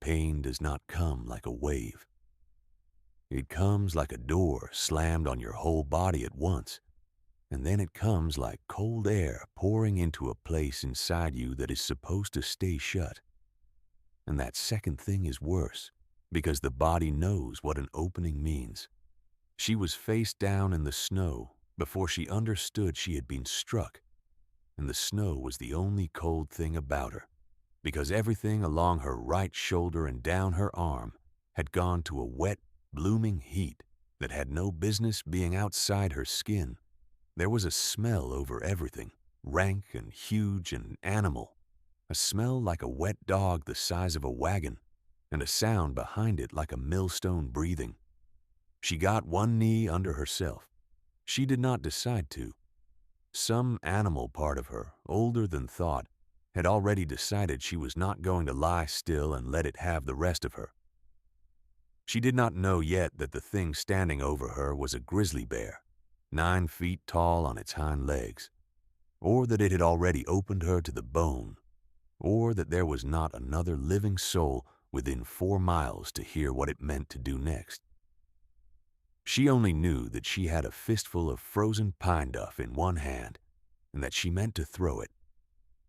pain does not come like a wave. It comes like a door slammed on your whole body at once, and then it comes like cold air pouring into a place inside you that is supposed to stay shut. And that second thing is worse, because the body knows what an opening means. She was face down in the snow before she understood she had been struck, and the snow was the only cold thing about her, because everything along her right shoulder and down her arm had gone to a wet, blooming heat that had no business being outside her skin. There was a smell over everything, rank and huge and animal, a smell like a wet dog the size of a wagon, and a sound behind it like a millstone breathing. She got one knee under herself. She did not decide to. Some animal part of her, older than thought, had already decided she was not going to lie still and let it have the rest of her. She did not know yet that the thing standing over her was a grizzly bear, 9 feet tall on its hind legs, or that it had already opened her to the bone, or that there was not another living soul within 4 miles to hear what it meant to do next. She only knew that she had a fistful of frozen pine duff in one hand, and that she meant to throw it,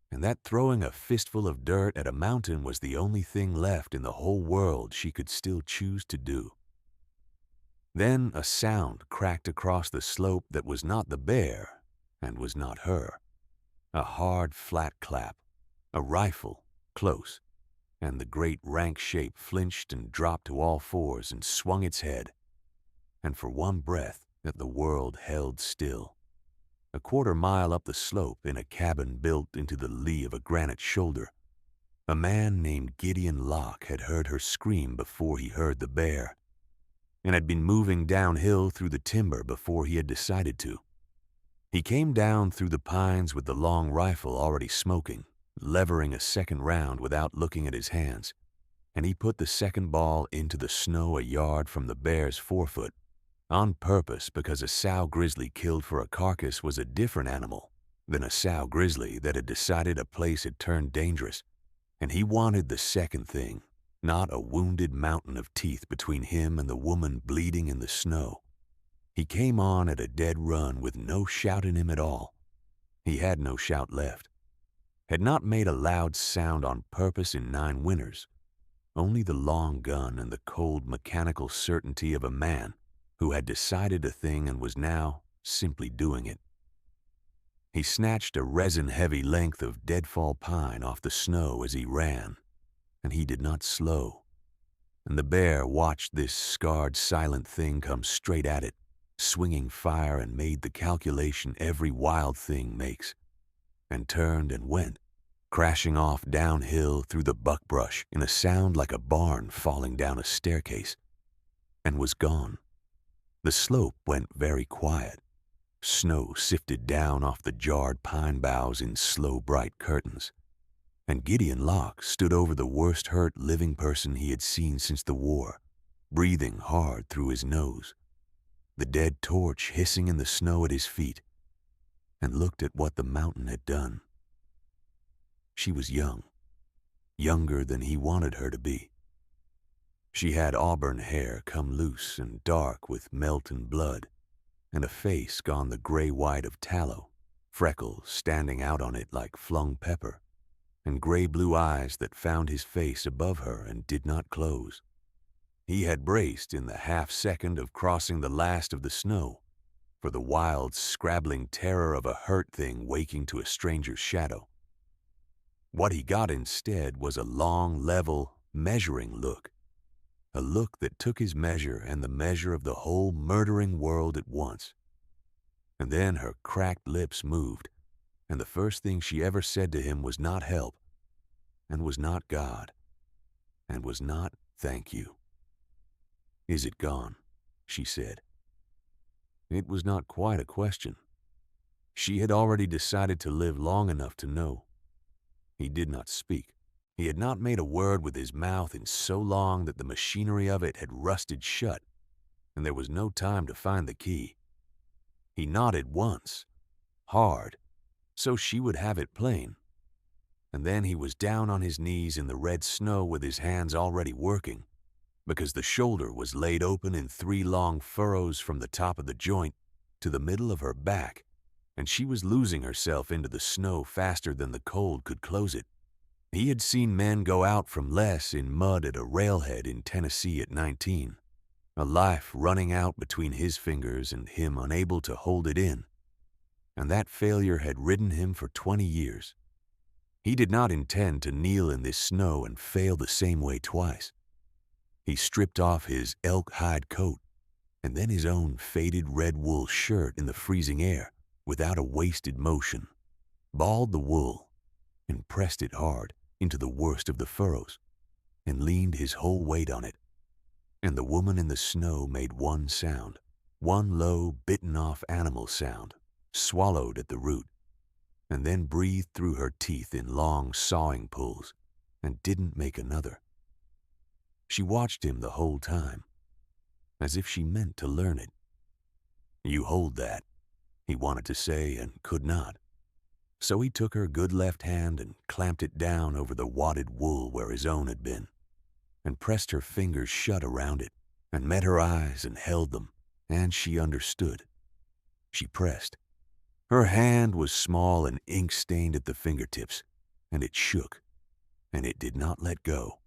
and that throwing a fistful of dirt at a mountain was the only thing left in the whole world she could still choose to do. Then a sound cracked across the slope that was not the bear and was not her. A hard, flat clap, a rifle, close, and the great rank shape flinched and dropped to all fours and swung its head, and for one breath that the world held still. A 1/4 mile up the slope, in a cabin built into the lee of a granite shoulder, a man named Gideon Locke had heard her scream before he heard the bear, and had been moving downhill through the timber before he had decided to. He came down through the pines with the long rifle already smoking, levering a second round without looking at his hands, and he put the second ball into the snow a yard from the bear's forefoot, on purpose, because a sow grizzly killed for a carcass was a different animal than a sow grizzly that had decided a place had turned dangerous, and he wanted the second thing, not a wounded mountain of teeth between him and the woman bleeding in the snow. He came on at a dead run with no shout in him at all. He had no shout left, had not made a loud sound on purpose in 9 winters, only the long gun and the cold mechanical certainty of a man who had decided a thing and was now simply doing it. He snatched a resin-heavy length of deadfall pine off the snow as he ran, and he did not slow. And the bear watched this scarred, silent thing come straight at it, swinging fire, and made the calculation every wild thing makes, and turned and went, crashing off downhill through the buckbrush in a sound like a barn falling down a staircase, and was gone. The slope went very quiet. Snow sifted down off the jarred pine boughs in slow, bright curtains, and Gideon Locke stood over the worst hurt living person he had seen since the war, breathing hard through his nose, the dead torch hissing in the snow at his feet, and looked at what the mountain had done. She was young, younger than he wanted her to be. She had auburn hair come loose and dark with melt and blood, and a face gone the gray-white of tallow, freckles standing out on it like flung pepper, and gray-blue eyes that found his face above her and did not close. He had braced in the half-second of crossing the last of the snow for the wild, scrabbling terror of a hurt thing waking to a stranger's shadow. What he got instead was a long, level, measuring look, a look that took his measure and the measure of the whole murdering world at once. And then her cracked lips moved, and the first thing she ever said to him was not help, and was not God, and was not thank you. "Is it gone?" she said. It was not quite a question. She had already decided to live long enough to know. He did not speak. He had not made a word with his mouth in so long that the machinery of it had rusted shut, and there was no time to find the key. He nodded once, hard, so she would have it plain, and then he was down on his knees in the red snow with his hands already working, because the shoulder was laid open in 3 long furrows from the top of the joint to the middle of her back, and she was losing herself into the snow faster than the cold could close it. He had seen men go out from less in mud at a railhead in Tennessee at 19, a life running out between his fingers and him unable to hold it in, and that failure had ridden him for 20 years. He did not intend to kneel in this snow and fail the same way twice. He stripped off his elk hide coat and then his own faded red wool shirt in the freezing air without a wasted motion, balled the wool and pressed it hard into the worst of the furrows and leaned his whole weight on it. And the woman in the snow made one sound, one low, bitten-off animal sound, swallowed at the root, and then breathed through her teeth in long sawing pulls and didn't make another. She watched him the whole time, as if she meant to learn it. "You hold that," he wanted to say and could not. So he took her good left hand and clamped it down over the wadded wool where his own had been, and pressed her fingers shut around it, and met her eyes and held them, and she understood. She pressed. Her hand was small and ink-stained at the fingertips, and it shook, and it did not let go.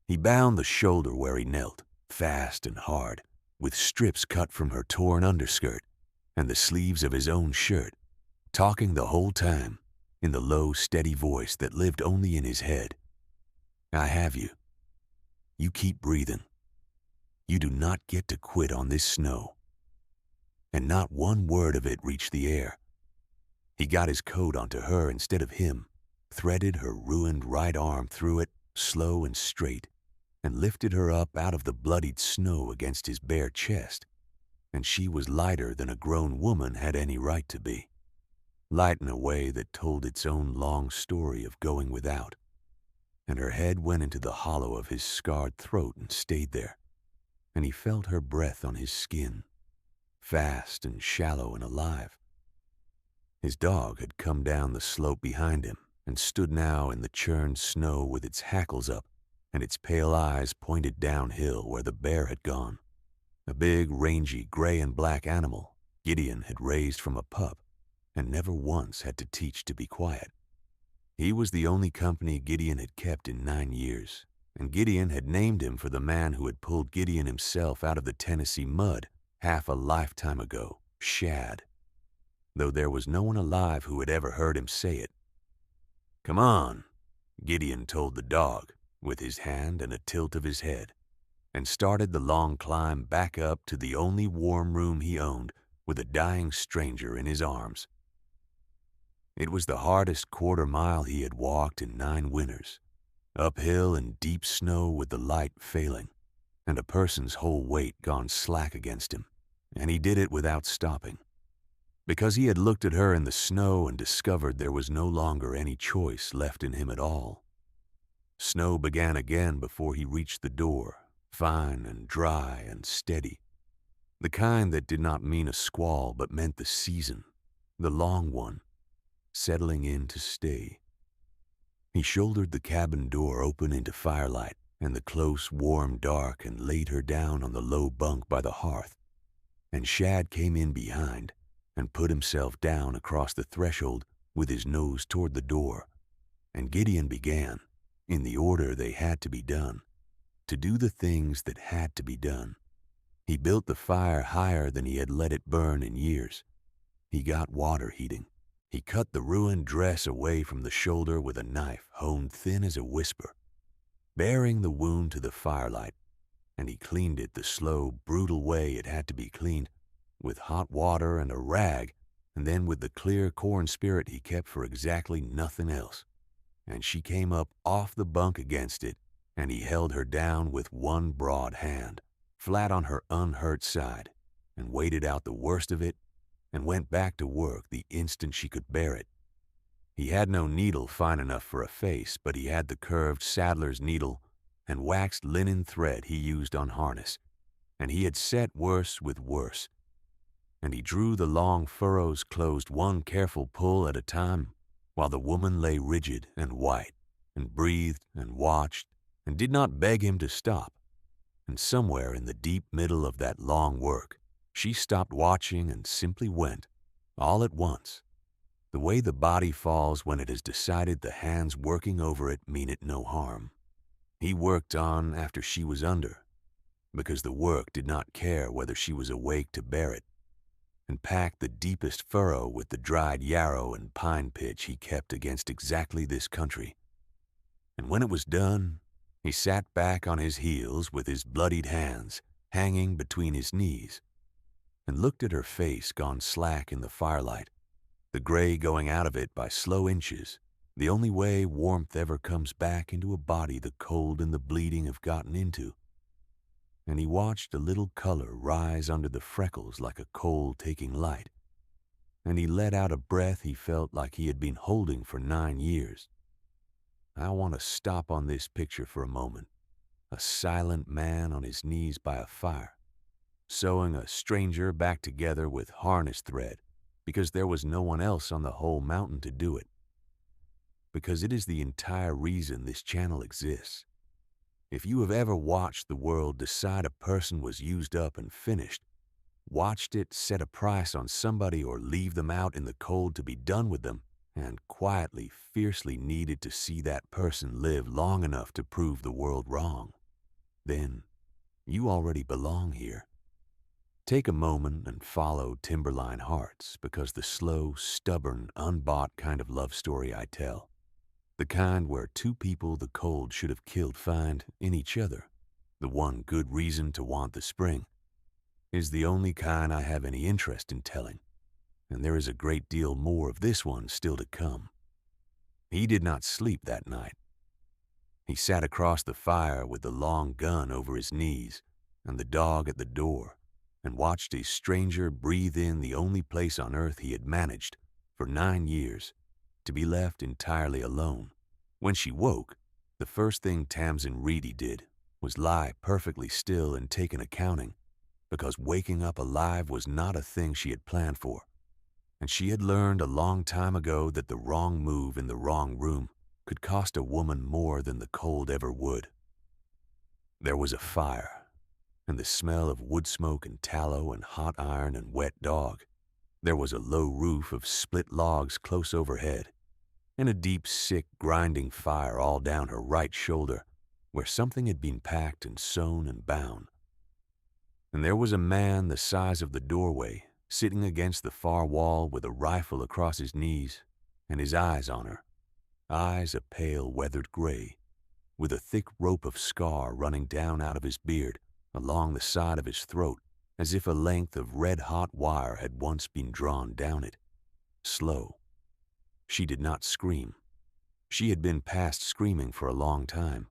He bound the shoulder where he knelt, fast and hard, with strips cut from her torn underskirt and the sleeves of his own shirt, talking the whole time in the low, steady voice that lived only in his head. "I have you. You keep breathing. You do not get to quit on this snow." And not one word of it reached the air. He got his coat onto her instead of him, threaded her ruined right arm through it, slow and straight, and lifted her up out of the bloodied snow against his bare chest, and she was lighter than a grown woman had any right to be, light in a way that told its own long story of going without, and her head went into the hollow of his scarred throat and stayed there, and he felt her breath on his skin, fast and shallow and alive. His dog had come down the slope behind him and stood now in the churned snow with its hackles up and its pale eyes pointed downhill where the bear had gone, a big, rangy, gray and black animal Gideon had raised from a pup and never once had to teach to be quiet. He was the only company Gideon had kept in 9 years, and Gideon had named him for the man who had pulled Gideon himself out of the Tennessee mud half a lifetime ago, Shad, though there was no one alive who had ever heard him say it. "Come on," Gideon told the dog, with his hand and a tilt of his head, and started the long climb back up to the only warm room he owned with a dying stranger in his arms. It was the hardest quarter-mile he had walked in 9 winters, uphill in deep snow with the light failing, and a person's whole weight gone slack against him, and he did it without stopping, because he had looked at her in the snow and discovered there was no longer any choice left in him at all. Snow began again before he reached the door, fine and dry and steady, the kind that did not mean a squall but meant the season, the long one, settling in to stay. He shouldered the cabin door open into firelight and the close, warm dark and laid her down on the low bunk by the hearth, and Shad came in behind and put himself down across the threshold with his nose toward the door, and Gideon began, in the order they had to be done, to do the things that had to be done. He built the fire higher than he had let it burn in years. He got water heating. He cut the ruined dress away from the shoulder with a knife honed thin as a whisper, bearing the wound to the firelight, and he cleaned it the slow, brutal way it had to be cleaned, with hot water and a rag, and then with the clear corn spirit he kept for exactly nothing else. And she came up off the bunk against it, and he held her down with one broad hand, flat on her unhurt side, and waited out the worst of it, and went back to work the instant she could bear it. He had no needle fine enough for a face, but he had the curved saddler's needle and waxed linen thread he used on harness, and he had set worse with worse, and he drew the long furrows closed one careful pull at a time, while the woman lay rigid and white and breathed and watched and did not beg him to stop. And somewhere in the deep middle of that long work, she stopped watching and simply went, all at once, the way the body falls when it has decided the hands working over it mean it no harm. He worked on after she was under, because the work did not care whether she was awake to bear it, and packed the deepest furrow with the dried yarrow and pine pitch he kept against exactly this country. And when it was done, he sat back on his heels with his bloodied hands hanging between his knees, and looked at her face gone slack in the firelight, the gray going out of it by slow inches, the only way warmth ever comes back into a body the cold and the bleeding have gotten into. And he watched a little color rise under the freckles like a coal taking light, and he let out a breath he felt like he had been holding for 9 years. I want to stop on this picture for a moment. A silent man on his knees by a fire, sewing a stranger back together with harness thread, because there was no one else on the whole mountain to do it. Because it is the entire reason this channel exists. If you have ever watched the world decide a person was used up and finished, watched it set a price on somebody or leave them out in the cold to be done with them, and quietly, fiercely needed to see that person live long enough to prove the world wrong, then you already belong here. Take a moment and follow Timberline Hearts, because the slow, stubborn, unbought kind of love story I tell, the kind where two people the cold should have killed find in each other the one good reason to want the spring, is the only kind I have any interest in telling, and there is a great deal more of this one still to come. He did not sleep that night. He sat across the fire with the long gun over his knees and the dog at the door, and watched a stranger breathe in the only place on earth he had managed, for 9 years, to be left entirely alone. When she woke, the first thing Tamsin Reedy did was lie perfectly still and take an accounting, because waking up alive was not a thing she had planned for, and she had learned a long time ago that the wrong move in the wrong room could cost a woman more than the cold ever would. There was a fire, and the smell of wood smoke and tallow and hot iron and wet dog. There was a low roof of split logs close overhead, and a deep, sick, grinding fire all down her right shoulder, where something had been packed and sewn and bound. And there was a man the size of the doorway, sitting against the far wall with a rifle across his knees, and his eyes on her, eyes a pale, weathered gray, with a thick rope of scar running down out of his beard, along the side of his throat, as if a length of red-hot wire had once been drawn down it. Slow. She did not scream. She had been past screaming for a long time.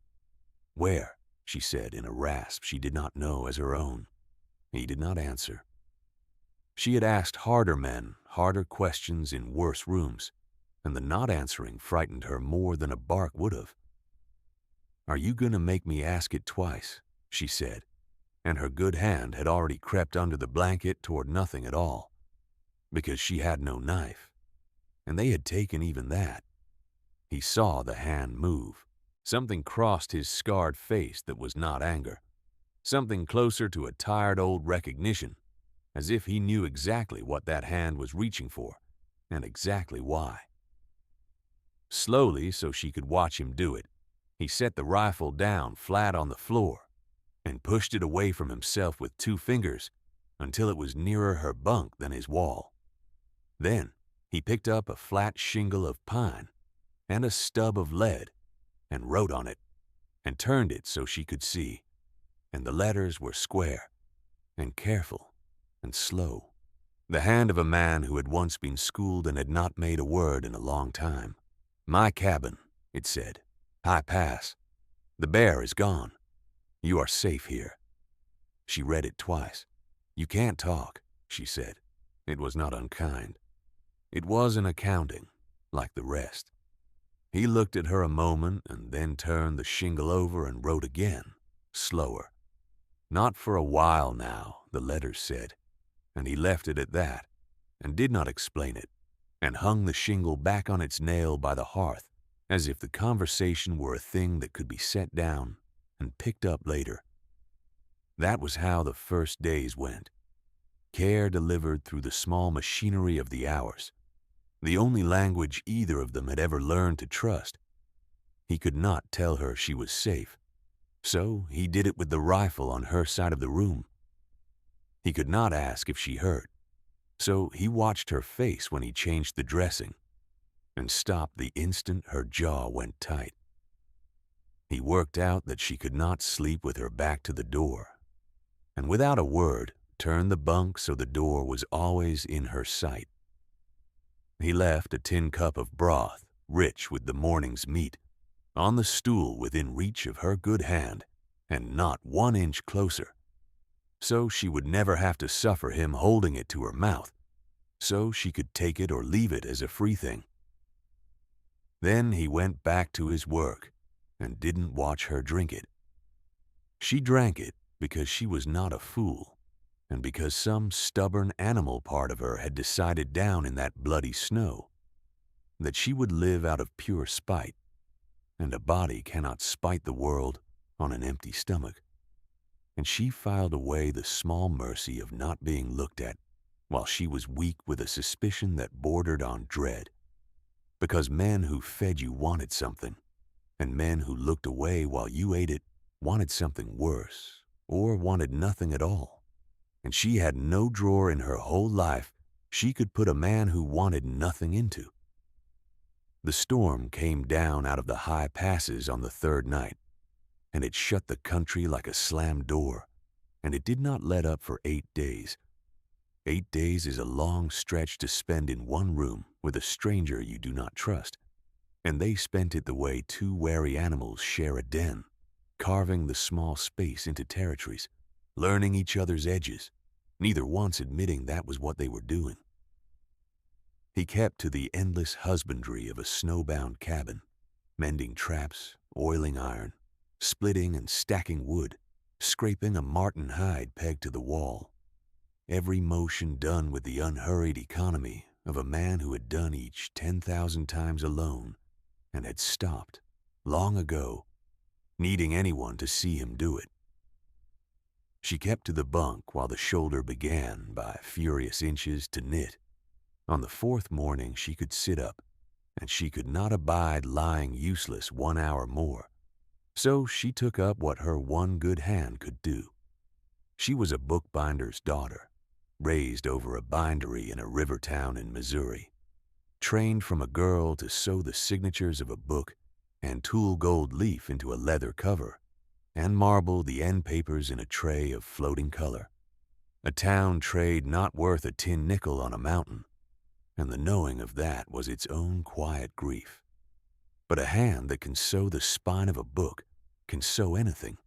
"Where?" she said in a rasp she did not know as her own. He did not answer. She had asked harder men, harder questions in worse rooms, and the not answering frightened her more than a bark would have. "Are you going to make me ask it twice?" she said, and her good hand had already crept under the blanket toward nothing at all, because she had no knife, and they had taken even that. He saw the hand move. Something crossed his scarred face that was not anger, something closer to a tired old recognition, as if he knew exactly what that hand was reaching for, and exactly why. Slowly, so she could watch him do it, he set the rifle down flat on the floor and pushed it away from himself with 2 fingers until it was nearer her bunk than his wall. Then he picked up a flat shingle of pine and a stub of lead and wrote on it and turned it so she could see, and the letters were square and careful and slow. The hand of a man who had once been schooled and had not made a word in a long time. "My cabin," it said. "High Pass. The bear is gone. You are safe here." She read it twice. "You can't talk," she said. It was not unkind. It was an accounting, like the rest. He looked at her a moment and then turned the shingle over and wrote again, slower. "Not for a while now," the letters said, and he left it at that and did not explain it. and hung the shingle back on its nail by the hearth, as if the conversation were a thing that could be set down and picked up later. That was how the first days went. Care delivered through the small machinery of the hours, the only language either of them had ever learned to trust. He could not tell her she was safe, so he did it with the rifle on her side of the room. He could not ask if she hurt, so he watched her face when he changed the dressing and stopped the instant her jaw went tight. He worked out that she could not sleep with her back to the door, and without a word, turned the bunk so the door was always in her sight. He left a tin cup of broth, rich with the morning's meat, on the stool within reach of her good hand, and not 1 inch closer, so she would never have to suffer him holding it to her mouth, so she could take it or leave it as a free thing. Then he went back to his work and didn't watch her drink it. She drank it because she was not a fool, and because some stubborn animal part of her had decided down in that bloody snow that she would live out of pure spite, and a body cannot spite the world on an empty stomach. And she filed away the small mercy of not being looked at while she was weak with a suspicion that bordered on dread, because men who fed you wanted something, and men who looked away while you ate it wanted something worse, or wanted nothing at all. And she had no drawer in her whole life she could put a man who wanted nothing into. The storm came down out of the high passes on the third night, and it shut the country like a slammed door, and it did not let up for 8 days. 8 days is a long stretch to spend in one room with a stranger you do not trust, and they spent it the way 2 wary animals share a den, carving the small space into territories, learning each other's edges, neither once admitting that was what they were doing. He kept to the endless husbandry of a snowbound cabin, mending traps, oiling iron, splitting and stacking wood, scraping a marten hide pegged to the wall. Every motion done with the unhurried economy of a man who had done each 10,000 times alone and had stopped, long ago, needing anyone to see him do it. She kept to the bunk while the shoulder began, by furious inches, to knit. On the 4th morning she could sit up, and she could not abide lying useless 1 hour more, so she took up what her one good hand could do. She was a bookbinder's daughter, raised over a bindery in a river town in Missouri, trained from a girl to sew the signatures of a book and tool gold leaf into a leather cover, and marble the end papers in a tray of floating color. A town trade not worth a tin nickel on a mountain, and the knowing of that was its own quiet grief. But a hand that can sew the spine of a book can sew anything,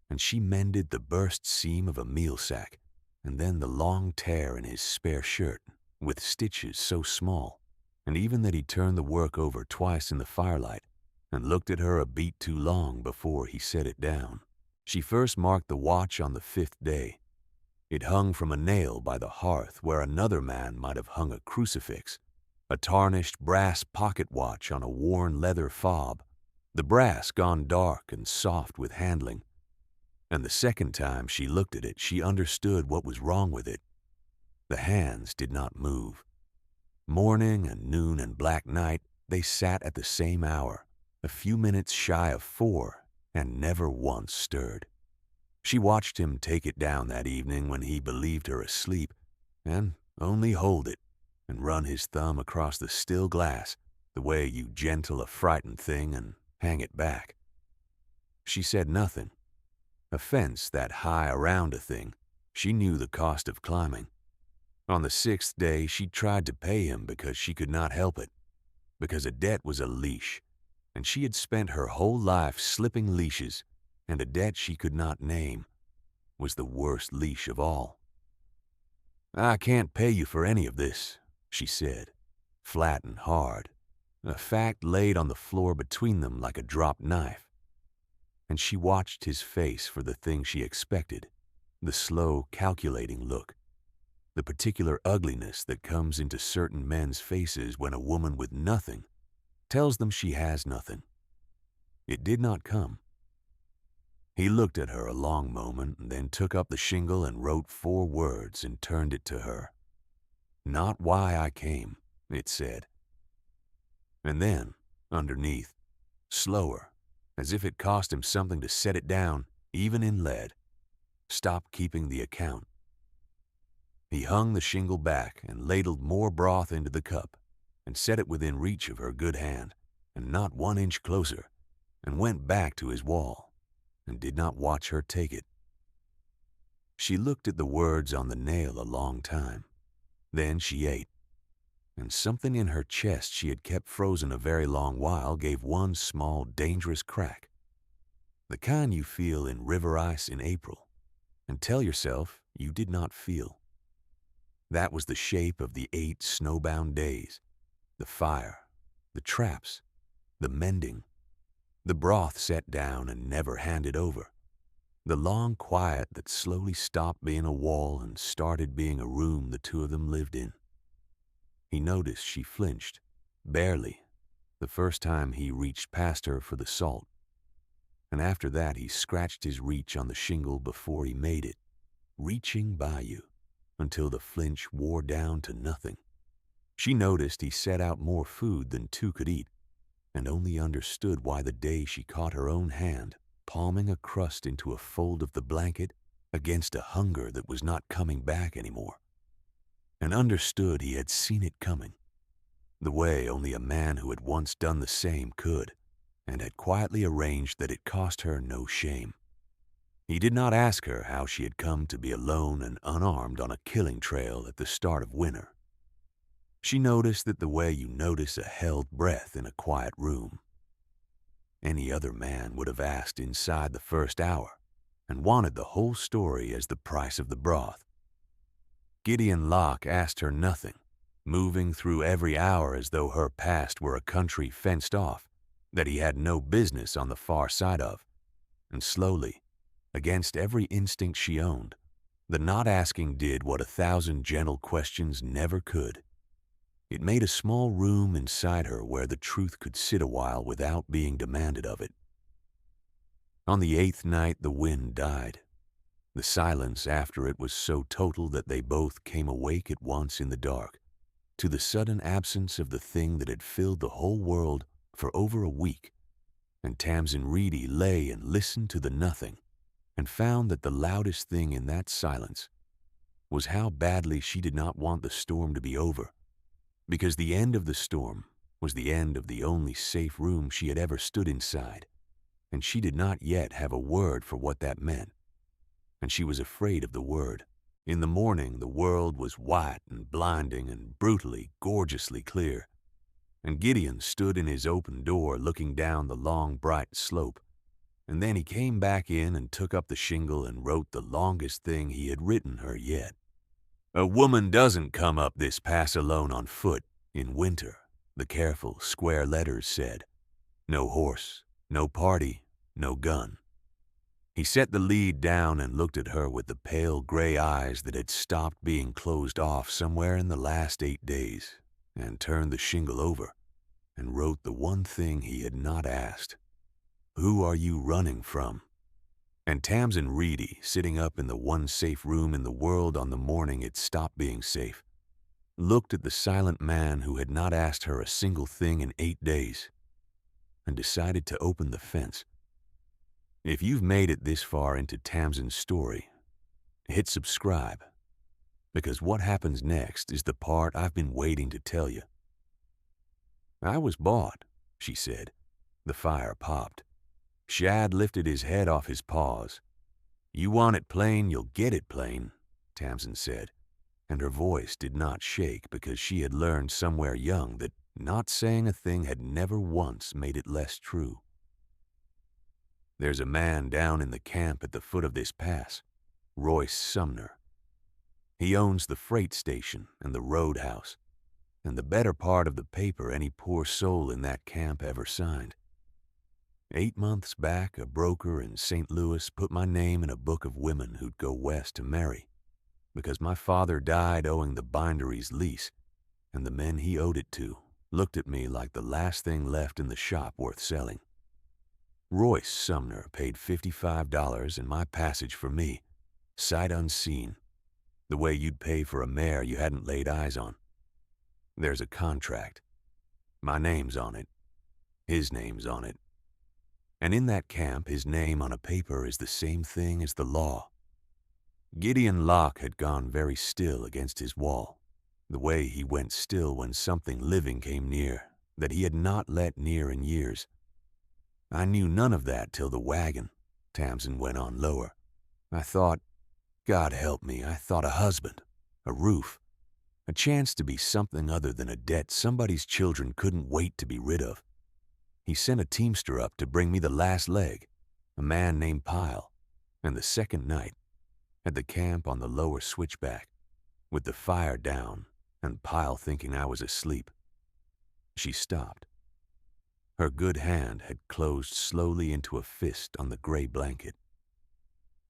and she mended the burst seam of a meal sack, and then the long tear in his spare shirt, with stitches so small, and even that he turned the work over twice in the firelight, and looked at her a beat too long before he set it down. She first marked the watch on the 5th day. It hung from a nail by the hearth where another man might have hung a crucifix, a tarnished brass pocket watch on a worn leather fob, the brass gone dark and soft with handling. And the second time she looked at it, she understood what was wrong with it. The hands did not move. Morning and noon and black night, they sat at the same hour, a few minutes shy of 4, and never once stirred. She watched him take it down that evening when he believed her asleep, and only hold it and run his thumb across the still glass the way you gentle a frightened thing and hang it back. She said nothing. A fence that high around a thing, she knew the cost of climbing. On the 6th day she tried to pay him because she could not help it, because a debt was a leash, and she had spent her whole life slipping leashes, and a debt she could not name was the worst leash of all. "I can't pay you for any of this," she said, flat and hard, a fact laid on the floor between them like a dropped knife. And she watched his face for the thing she expected, the slow, calculating look. the particular ugliness that comes into certain men's faces when a woman with nothing tells them she has nothing. It did not come. He looked at her a long moment and then took up the shingle and wrote 4 words and turned it to her. "Not why I came," it said. And then, underneath, slower, as if it cost him something to set it down, even in lead, "Stop keeping the account." He hung the shingle back and ladled more broth into the cup and set it within reach of her good hand, and not 1 inch closer, and went back to his wall and did not watch her take it. She looked at the words on the nail a long time. Then she ate, and something in her chest she had kept frozen a very long while gave one small, dangerous crack, the kind you feel in river ice in April, and tell yourself you did not feel. That was the shape of the 8 snowbound days, the fire, the traps, the mending, the broth set down and never handed over, the long quiet that slowly stopped being a wall and started being a room the two of them lived in. He noticed she flinched, barely, the first time he reached past her for the salt, and after that he scratched his reach on the shingle before he made it, reaching by you, until the flinch wore down to nothing. She noticed he set out more food than 2 could eat, and only understood why the day she caught her own hand, palming a crust into a fold of the blanket against a hunger that was not coming back anymore, and understood he had seen it coming, the way only a man who had once done the same could, and had quietly arranged that it cost her no shame. He did not ask her how she had come to be alone and unarmed on a killing trail at the start of winter. She noticed that the way you notice a held breath in a quiet room. Any other man would have asked inside the first hour and wanted the whole story as the price of the broth. Gideon Locke asked her nothing, moving through every hour as though her past were a country fenced off that he had no business on the far side of, and slowly, against every instinct she owned, the not asking did what 1,000 gentle questions never could. It made a small room inside her where the truth could sit a while without being demanded of it. On the 8th night the wind died. The silence after it was so total that they both came awake at once in the dark, to the sudden absence of the thing that had filled the whole world for over a week, and Tamsin Reedy lay and listened to the nothing, and found that the loudest thing in that silence was how badly she did not want the storm to be over, because the end of the storm was the end of the only safe room she had ever stood inside, and she did not yet have a word for what that meant, and she was afraid of the word. In the morning the world was white and blinding and brutally, gorgeously clear, and Gideon stood in his open door looking down the long, bright slope, and then he came back in and took up the shingle and wrote the longest thing he had written her yet. "A woman doesn't come up this pass alone on foot in winter," the careful, square letters said. "No horse, no party, no gun." He set the lead down and looked at her with the pale gray eyes that had stopped being closed off somewhere in the last 8 days, and turned the shingle over and wrote the one thing he had not asked. "Who are you running from?" And Tamsin Reedy, sitting up in the one safe room in the world on the morning it stopped being safe, looked at the silent man who had not asked her a single thing in 8 days, and decided to open the fence. If you've made it this far into Tamsin's story, hit subscribe, because what happens next is the part I've been waiting to tell you. "I was bought," she said. The fire popped. Shad lifted his head off his paws. "You want it plain, you'll get it plain," Tamsin said, and her voice did not shake because she had learned somewhere young that not saying a thing had never once made it less true. "There's a man down in the camp at the foot of this pass, Royce Sumner. He owns the freight station and the roadhouse, and the better part of the paper any poor soul in that camp ever signed. 8 months back, a broker in St. Louis put my name in a book of women who'd go west to marry, because my father died owing the bindery's lease, and the men he owed it to looked at me like the last thing left in the shop worth selling. Royce Sumner paid $55 in my passage for me, sight unseen, the way you'd pay for a mare you hadn't laid eyes on. There's a contract. My name's on it. His name's on it. And in that camp, his name on a paper is the same thing as the law. Gideon Locke had gone very still against his wall, the way he went still when something living came near, that he had not let near in years. I knew none of that till the wagon, Tamsin went on lower. I thought, God help me, I thought a husband, a roof, a chance to be something other than a debt somebody's children couldn't wait to be rid of. He sent a teamster up to bring me the last leg, a man named Pyle, and the second night, at the camp on the lower switchback, with the fire down and Pyle thinking I was asleep. She stopped. Her good hand had closed slowly into a fist on the gray blanket.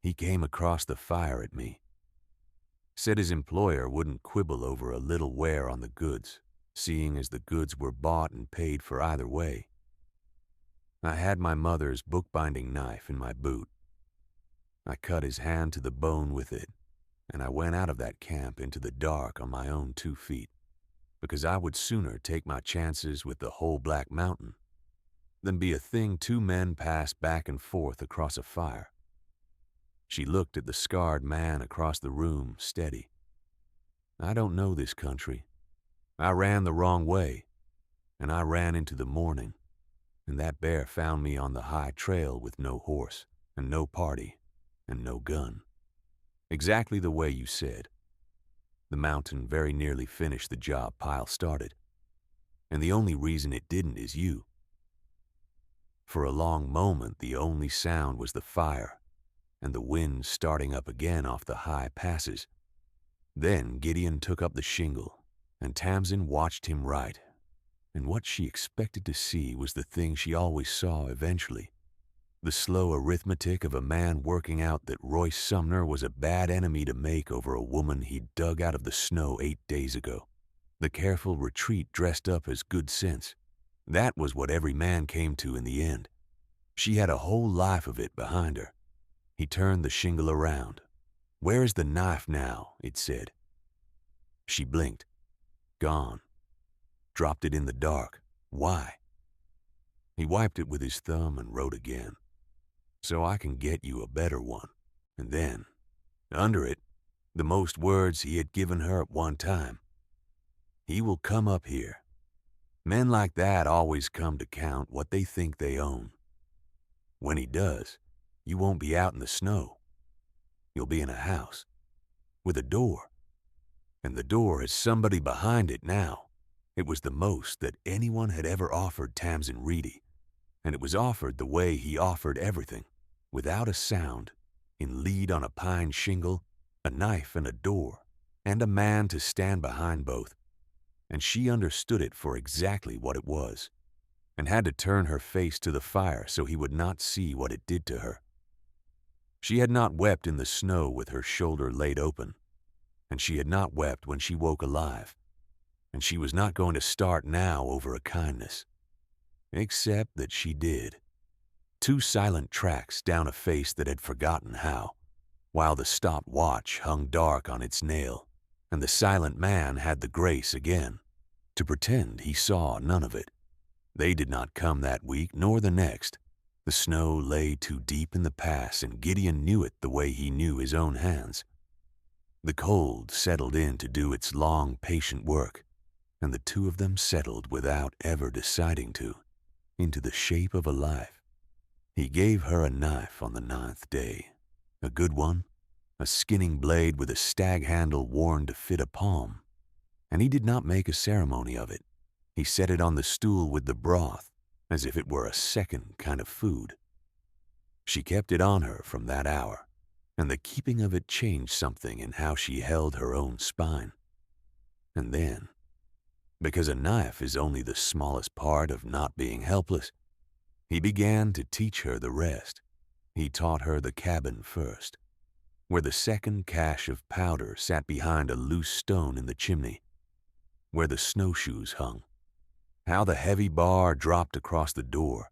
He came across the fire at me. Said his employer wouldn't quibble over a little wear on the goods, seeing as the goods were bought and paid for either way. I had my mother's bookbinding knife in my boot. I cut his hand to the bone with it, and I went out of that camp into the dark on my own 2 feet, because I would sooner take my chances with the whole Black Mountain than be a thing 2 men pass back and forth across a fire. She looked at the scarred man across the room, steady. I don't know this country. I ran the wrong way, and I ran into the morning, and that bear found me on the high trail with no horse, and no party, and no gun. Exactly the way you said. The mountain very nearly finished the job Pyle started, and the only reason it didn't is you. For a long moment, the only sound was the fire and the wind starting up again off the high passes. Then Gideon took up the shingle, and Tamsin watched him write, and what she expected to see was the thing she always saw eventually, the slow arithmetic of a man working out that Royce Sumner was a bad enemy to make over a woman he'd dug out of the snow 8 days ago, the careful retreat dressed up as good sense. That was what every man came to in the end. She had a whole life of it behind her. He turned the shingle around. "Where is the knife now?" it said. She blinked. Gone. Dropped it in the dark. Why? He wiped it with his thumb and wrote again. "So I can get you a better one." And then, under it, the most words he had given her at one time. "He will come up here. Men like that always come to count what they think they own. When he does, you won't be out in the snow. You'll be in a house, with a door. And the door has somebody behind it now." It was the most that anyone had ever offered Tamsin Reedy, and it was offered the way he offered everything, without a sound, in lead on a pine shingle, a knife and a door, and a man to stand behind both. And she understood it for exactly what it was, and had to turn her face to the fire so he would not see what it did to her. She had not wept in the snow with her shoulder laid open, and she had not wept when she woke alive, and she was not going to start now over a kindness, except that she did. 2 silent tracks down a face that had forgotten how, while the stopped watch hung dark on its nail, and the silent man had the grace again to pretend he saw none of it. They did not come that week nor the next. The snow lay too deep in the pass, and Gideon knew it the way he knew his own hands. The cold settled in to do its long, patient work, and the 2 of them settled without ever deciding to, into the shape of a life. He gave her a knife on the 9th day, a good one, a skinning blade with a stag handle worn to fit a palm, and he did not make a ceremony of it. He set it on the stool with the broth, as if it were a second kind of food. She kept it on her from that hour, and the keeping of it changed something in how she held her own spine. And then, because a knife is only the smallest part of not being helpless, he began to teach her the rest. He taught her the cabin first. where the second cache of powder sat behind a loose stone in the chimney, where the snowshoes hung, how the heavy bar dropped across the door,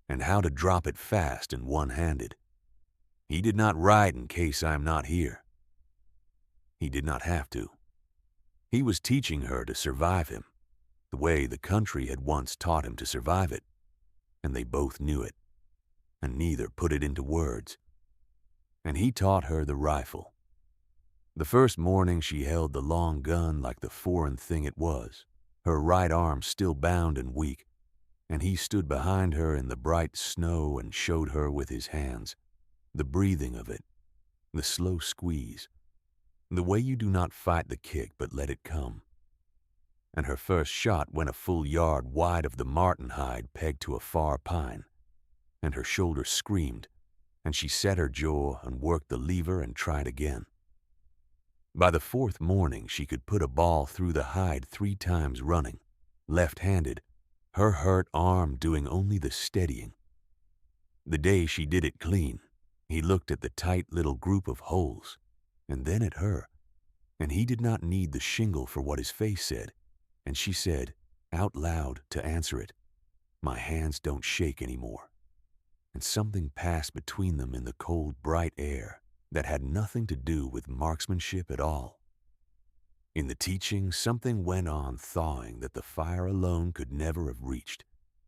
and how to drop it fast and one-handed. He did not write in case I am not here. He did not have to. He was teaching her to survive him, the way the country had once taught him to survive it, and they both knew it, and neither put it into words. And he taught her the rifle. The first morning she held the long gun like the foreign thing it was, her right arm still bound and weak, and he stood behind her in the bright snow and showed her with his hands, the breathing of it, the slow squeeze, the way you do not fight the kick but let it come. And her first shot went a full yard wide of the marten hide pegged to a far pine, and her shoulder screamed, and she set her jaw and worked the lever and tried again. By the fourth morning she could put a ball through the hide 3 times running, left-handed, her hurt arm doing only the steadying. The day she did it clean, he looked at the tight little group of holes, and then at her, and he did not need the shingle for what his face said, and she said, out loud to answer it, "My hands don't shake anymore." And something passed between them in the cold, bright air that had nothing to do with marksmanship at all. In the teaching, something went on thawing that the fire alone could never have reached.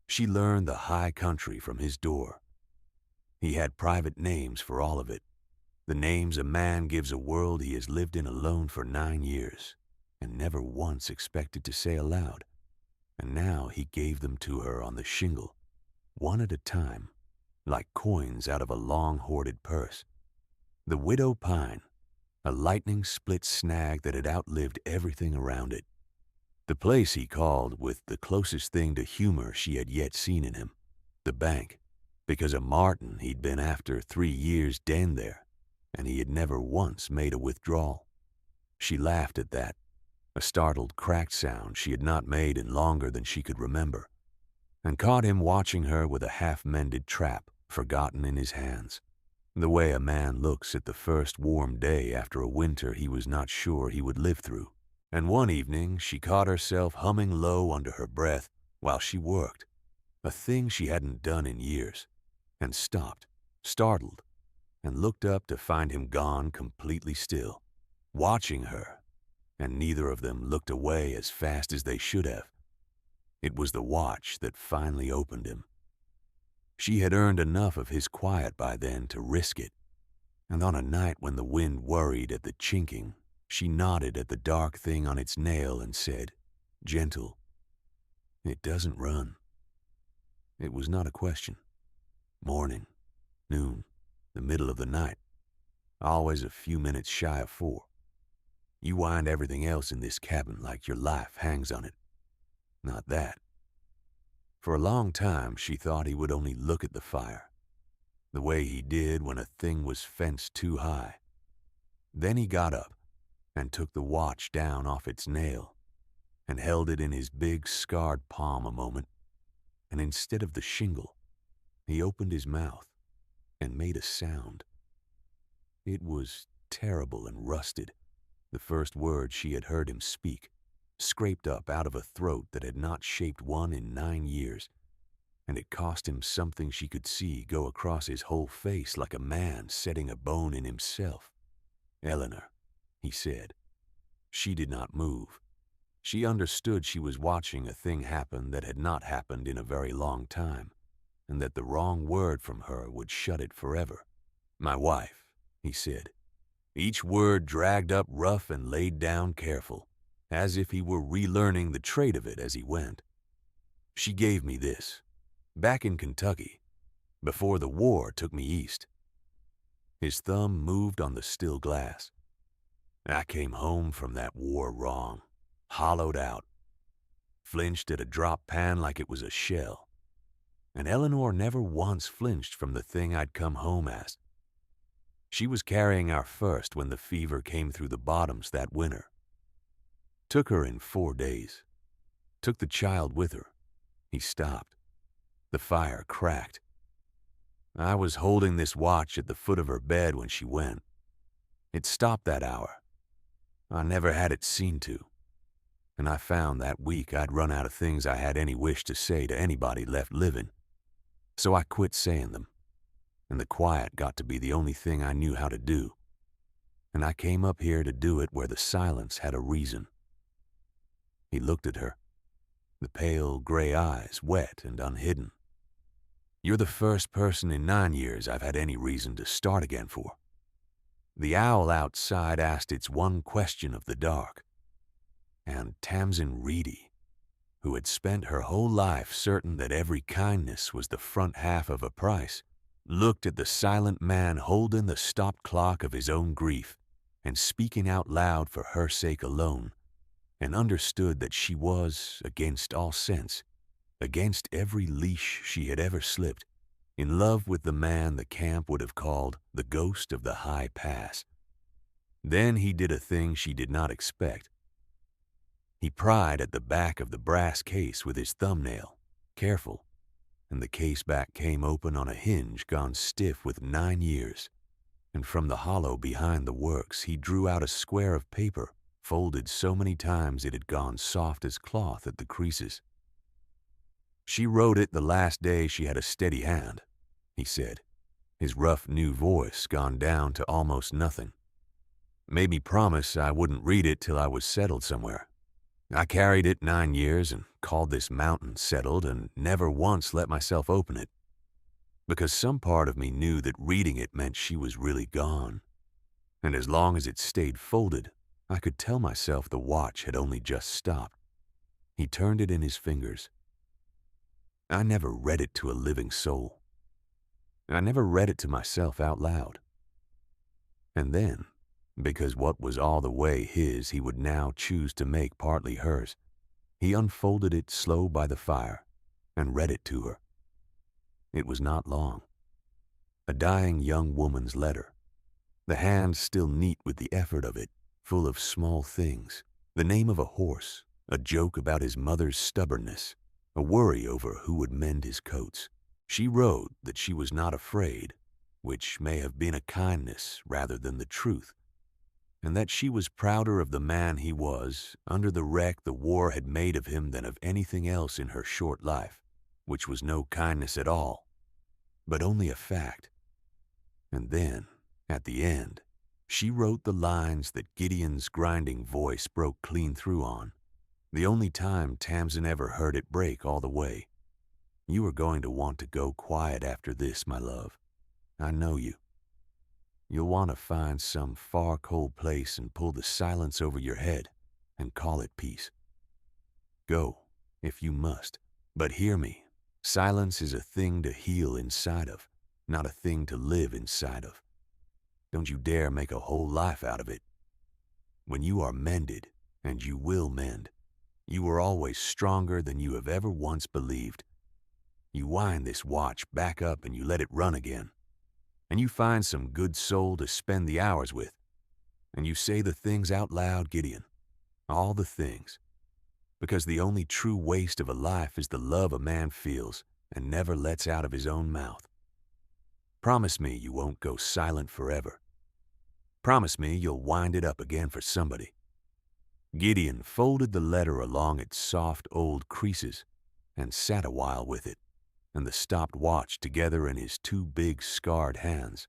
She learned the high country from his door. He had private names for all of it, the names a man gives a world he has lived in alone for 9 years and never once expected to say aloud. And now he gave them to her on the shingle, one at a time, like coins out of a long-hoarded purse. The widow pine, a lightning-split snag that had outlived everything around it. The place he called with the closest thing to humor she had yet seen in him, the bank, because a marten he'd been after 3 years denned there, and he had never once made a withdrawal. She laughed at that, a startled cracked sound she had not made in longer than she could remember, and caught him watching her with a half-mended trap forgotten in his hands, the way a man looks at the first warm day after a winter he was not sure he would live through. And one evening she caught herself humming low under her breath while she worked, a thing she hadn't done in years, and stopped, startled, and looked up to find him gone completely still, watching her, and neither of them looked away as fast as they should have. It was the watch that finally opened him. She had earned enough of his quiet by then to risk it, and on a night when the wind worried at the chinking, she nodded at the dark thing on its nail and said, gentle, "It doesn't run." It was not a question. Morning, noon, the middle of the night, always a few minutes shy of 4. You wind everything else in this cabin like your life hangs on it. Not that. For a long time she thought he would only look at the fire, the way he did when a thing was fenced too high. Then he got up and took the watch down off its nail and held it in his big scarred palm a moment, and instead of the shingle, he opened his mouth and made a sound. It was terrible and rusted, the first word she had heard him speak, scraped up out of a throat that had not shaped one in 9 years, and it cost him something she could see go across his whole face like a man setting a bone in himself. "Eleanor," he said. She did not move. She understood she was watching a thing happen that had not happened in a very long time, and that the wrong word from her would shut it forever. "My wife," he said, each word dragged up rough and laid down careful, as if he were relearning the trade of it as he went. "She gave me this, back in Kentucky, before the war took me east." His thumb moved on the still glass. "I came home from that war wrong, hollowed out, flinched at a drop pan like it was a shell. And Eleanor never once flinched from the thing I'd come home as. She was carrying our first when the fever came through the bottoms that winter. Took her in 4 days. Took the child with her." He stopped. The fire cracked. "I was holding this watch at the foot of her bed when she went. It stopped that hour. I never had it seen to. And I found that week I'd run out of things I had any wish to say to anybody left living. So I quit saying them, and the quiet got to be the only thing I knew how to do. And I came up here to do it where the silence had a reason. He looked at her, the pale gray eyes wet and unhidden. You're the first person in 9 years I've had any reason to start again for. The owl outside asked its one question of the dark. And Tamsin Reedy, who had spent her whole life certain that every kindness was the front half of a price, looked at the silent man holding the stopped clock of his own grief and speaking out loud for her sake alone, and understood that she was, against all sense, against every leash she had ever slipped, in love with the man the camp would have called the ghost of the high pass. Then he did a thing she did not expect. He pried at the back of the brass case with his thumbnail, careful, and the case back came open on a hinge gone stiff with 9 years, and from the hollow behind the works he drew out a square of paper folded so many times it had gone soft as cloth at the creases. She wrote it the last day she had a steady hand, he said, his rough new voice gone down to almost nothing. Made me promise I wouldn't read it till I was settled somewhere. I carried it 9 years and called this mountain settled and never once let myself open it, because some part of me knew that reading it meant she was really gone, and as long as it stayed folded, I could tell myself the watch had only just stopped. He turned it in his fingers. I never read it to a living soul. I never read it to myself out loud. And then, because what was all the way his he would now choose to make partly hers, he unfolded it slow by the fire and read it to her. It was not long. A dying young woman's letter, the hand still neat with the effort of it, full of small things, the name of a horse, a joke about his mother's stubbornness, a worry over who would mend his coats. She wrote that she was not afraid, which may have been a kindness rather than the truth, and that she was prouder of the man he was under the wreck the war had made of him than of anything else in her short life, which was no kindness at all, but only a fact. And then, at the end, she wrote the lines that Gideon's grinding voice broke clean through on, the only time Tamsin ever heard it break all the way. You are going to want to go quiet after this, my love. I know you. You'll want to find some far cold place and pull the silence over your head and call it peace. Go, if you must, but hear me. Silence is a thing to heal inside of, not a thing to live inside of. Don't you dare make a whole life out of it. When you are mended, and you will mend, you are always stronger than you have ever once believed. You wind this watch back up and you let it run again. And you find some good soul to spend the hours with. And you say the things out loud, Gideon. All the things. Because the only true waste of a life is the love a man feels and never lets out of his own mouth. Promise me you won't go silent forever. Promise me you'll wind it up again for somebody. Gideon folded the letter along its soft old creases and sat a while with it, and the stopped watch together in his two big scarred hands.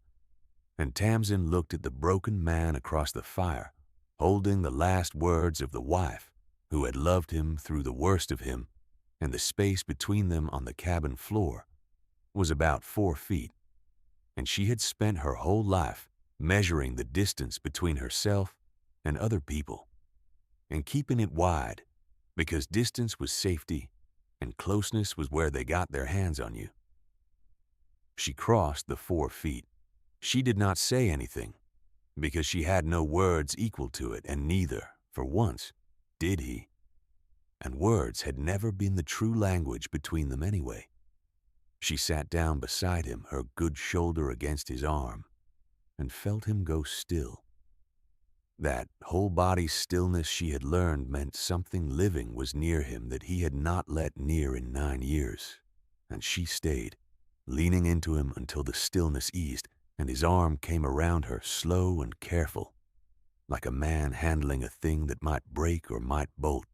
And Tamsin looked at the broken man across the fire, holding the last words of the wife who had loved him through the worst of him, and the space between them on the cabin floor was about 4 feet, and she had spent her whole life measuring the distance between herself and other people, and keeping it wide, because distance was safety and closeness was where they got their hands on you. She crossed the 4 feet. She did not say anything, because she had no words equal to it, and neither, for once, did he. And words had never been the true language between them anyway. She sat down beside him, her good shoulder against his arm, and felt him go still. That whole-body stillness she had learned meant something living was near him that he had not let near in 9 years, and she stayed, leaning into him until the stillness eased, and his arm came around her slow and careful, like a man handling a thing that might break or might bolt.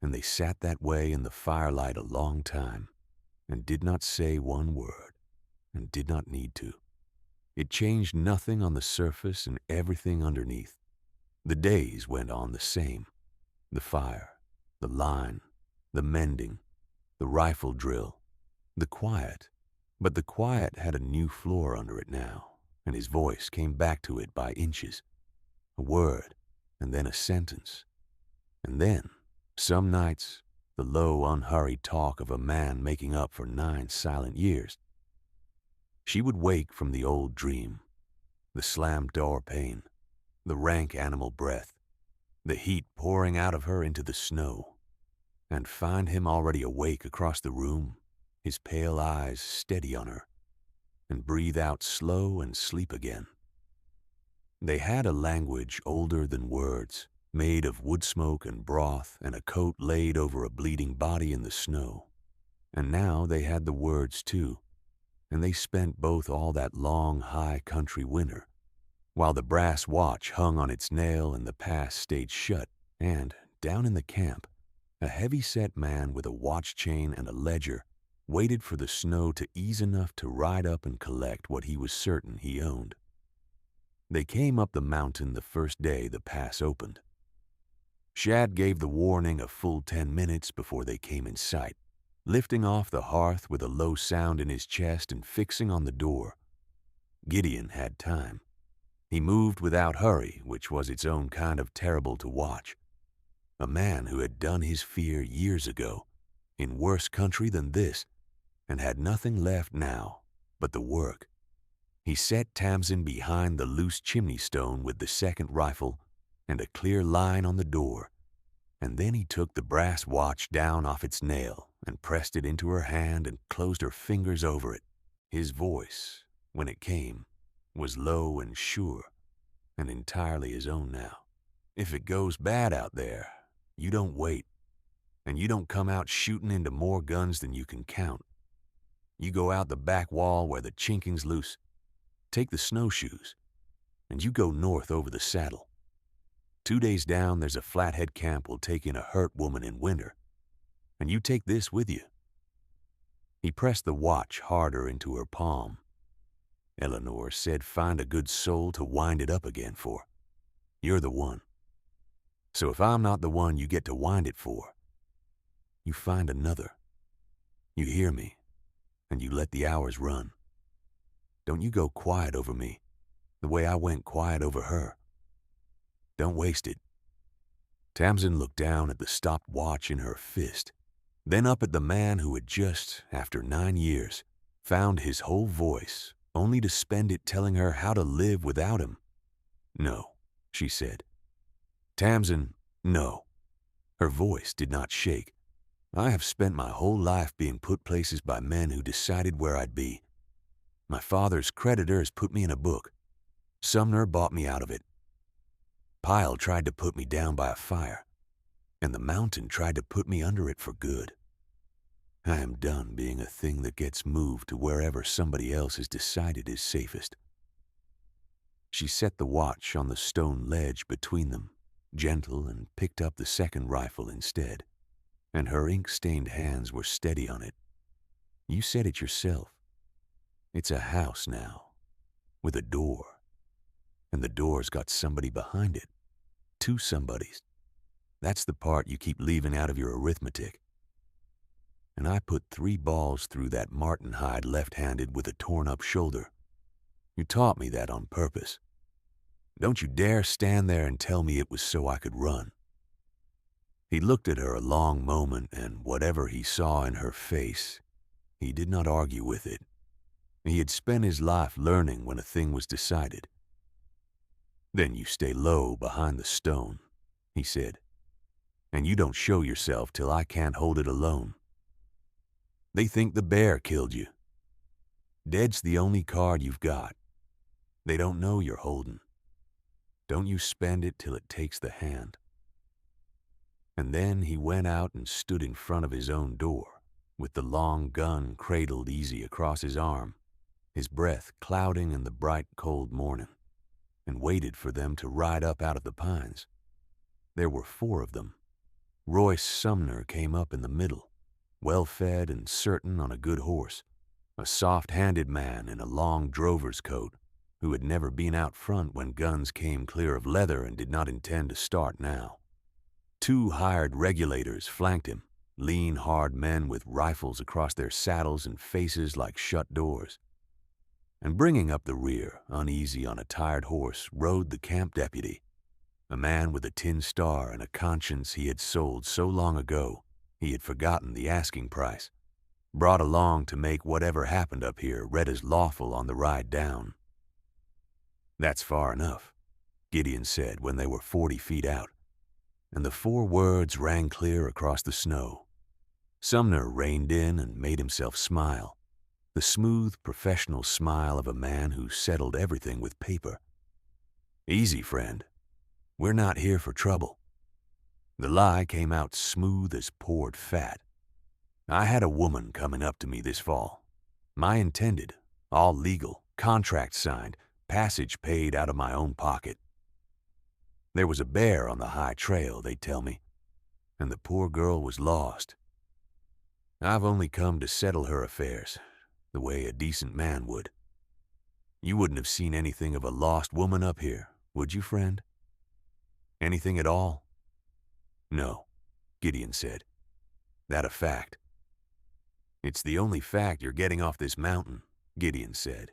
And they sat that way in the firelight a long time, and did not say one word, and did not need to. It changed nothing on the surface and everything underneath. The days went on the same. The fire, the line, the mending, the rifle drill, the quiet. But the quiet had a new floor under it now, and his voice came back to it by inches. A word, and then a sentence. And then, some nights, the low, unhurried talk of a man making up for 9 silent years. She would wake from the old dream, the slammed door pane, the rank animal breath, the heat pouring out of her into the snow, and find him already awake across the room, his pale eyes steady on her, and breathe out slow and sleep again. They had a language older than words, made of wood smoke and broth and a coat laid over a bleeding body in the snow. And now they had the words too, and they spent both all that long, high country winter, while the brass watch hung on its nail and the pass stayed shut, and, down in the camp, a heavy-set man with a watch chain and a ledger waited for the snow to ease enough to ride up and collect what he was certain he owned. They came up the mountain the first day the pass opened. Shad gave the warning a full 10 minutes before they came in sight, lifting off the hearth with a low sound in his chest and fixing on the door. Gideon had time. He moved without hurry, which was its own kind of terrible to watch. A man who had done his fear years ago, in worse country than this, and had nothing left now but the work. He set Tamsin behind the loose chimney stone with the second rifle and a clear line on the door, and then he took the brass watch down off its nail and pressed it into her hand and closed her fingers over it. His voice, when it came, was low and sure, and entirely his own now. If it goes bad out there, you don't wait, and you don't come out shooting into more guns than you can count. You go out the back wall where the chinking's loose, take the snowshoes, and you go north over the saddle. 2 days down, there's a flathead camp will take in a hurt woman in winter, and you take this with you. He pressed the watch harder into her palm. Eleanor said find a good soul to wind it up again for. You're the one. So if I'm not the one you get to wind it for, you find another. You hear me, and you let the hours run. Don't you go quiet over me, the way I went quiet over her. Don't waste it. Tamsin looked down at the stopped watch in her fist, then up at the man who had just, after 9 years, found his whole voice, only to spend it telling her how to live without him. No, she said. Tamsin, no. Her voice did not shake. I have spent my whole life being put places by men who decided where I'd be. My father's creditors put me in a book. Sumner bought me out of it. Pyle tried to put me down by a fire, and the mountain tried to put me under it for good. I am done being a thing that gets moved to wherever somebody else has decided is safest. She set the watch on the stone ledge between them, gentle, and picked up the second rifle instead, and her ink-stained hands were steady on it. You said it yourself. It's a house now, with a door, and the door's got somebody behind it. 2 somebodies. That's the part you keep leaving out of your arithmetic. And I put 3 balls through that marten hide left-handed with a torn-up shoulder. You taught me that on purpose. Don't you dare stand there and tell me it was so I could run. He looked at her a long moment, and whatever he saw in her face, he did not argue with it. He had spent his life learning when a thing was decided. Then you stay low behind the stone, he said, and you don't show yourself till I can't hold it alone. They think the bear killed you. Dead's the only card you've got. They don't know you're holding. Don't you spend it till it takes the hand. And then he went out and stood in front of his own door, with the long gun cradled easy across his arm, his breath clouding in the bright, cold morning, and waited for them to ride up out of the pines. There were 4 of them. Royce Sumner came up in the middle, well-fed and certain on a good horse, a soft-handed man in a long drover's coat who had never been out front when guns came clear of leather and did not intend to start now. 2 hired regulators flanked him, lean, hard men with rifles across their saddles and faces like shut doors. And bringing up the rear, uneasy on a tired horse, rode the camp deputy, a man with a tin star and a conscience he had sold so long ago he had forgotten the asking price, brought along to make whatever happened up here read as lawful on the ride down. "That's far enough," Gideon said when they were 40 feet out, and the 4 words rang clear across the snow. Sumner reined in and made himself smile, the smooth, professional smile of a man who settled everything with paper. "Easy, friend. We're not here for trouble." The lie came out smooth as poured fat. "I had a woman coming up to me this fall. My intended, all legal, contract signed, passage paid out of my own pocket. There was a bear on the high trail, they tell me, and the poor girl was lost. I've only come to settle her affairs, the way a decent man would. You wouldn't have seen anything of a lost woman up here, would you, friend? Anything at all?" "No," Gideon said. "That a fact?" "It's the only fact you're getting off this mountain," Gideon said.